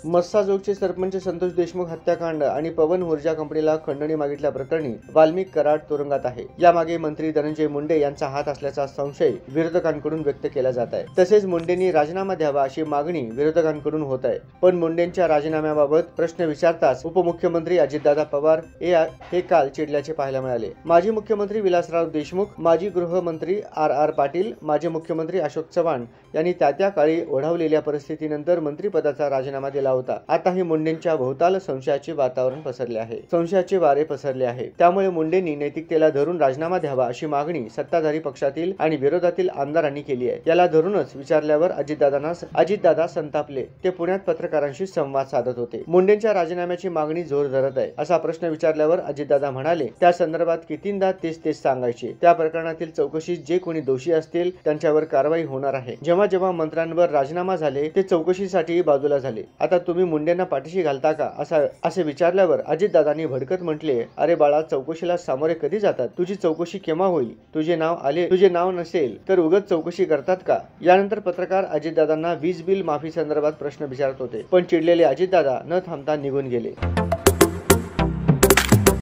मस्साजोगचे सरपंच संतोष देशमुख हत्याकांड आणि पवन ऊर्जा कंपनीला खंडणी मागितल्या प्रकरणी वाल्मिक कराड तुरुंगात आहे. यामागे मंत्री धनंजय मुंडे यांचा हात असल्याचा संशय विरोधकांकडून व्यक्त केला जात आहे. तसेच मुंडेंनी राजीनामा द्यावा अशी मागणी विरोधकांकडून होत आहे. पण मुंडेंच्या राजीनाम्याबाबत प्रश्न विचारताच उपमुख्यमंत्री अजितदादा पवार हे काल चिडल्याचे पाहायला मिळाले. माजी मुख्यमंत्री विलासराव देशमुख, माजी गृहमंत्री आर पाटील, माजी मुख्यमंत्री अशोक चव्हाण यांनी त्या काळी ओढावलेल्या परिस्थितीनंतर मंत्रिपदाचा राजीनामा दिला होता. आताही मुंडेंच्या भोवताल संशयाचे वातावरण पसरले आहे. संशयाचे वारे पसरले आहे. त्यामुळे मुंडेंनी नैतिकतेला धरून राजीनामा द्यावा अशी मागणी सत्ताधारी पक्षातील आणि विरोधातील आमदारांनी केली आहे. याला धरूनच विचारल्यावर अजितदादा संतापले. ते पुण्यात पत्रकारांशी संवाद साधत होते. मुंडेंच्या राजीनाम्याची मागणी जोर धरत आहे असा प्रश्न विचारल्यावर अजितदादा म्हणाले, त्या संदर्भात कितींदा तेच सांगायचे. त्या प्रकरणातील चौकशीत जे कोणी दोषी असतील त्यांच्यावर कारवाई होणार आहे. जेव्हा मंत्र्यांवर राजीनामा झाले ते चौकशीसाठी बाजूला झाले. आता तुम्ही मुंडेंना पाठीशी घालता का असे विचारल्यावर अजितदादांनी भडकत म्हटले, अरे बाळा, चौकशीला सामोरे कधी जातात? तुझी चौकशी केव्हा होईल? तुझे नाव नसेल तर उगाच चौकशी करतात का? यानंतर पत्रकार अजितदादांना वीज बिल माफी संदर्भात प्रश्न विचारत होते. पण चिडलेले अजितदादा न थांबता निघून गेले.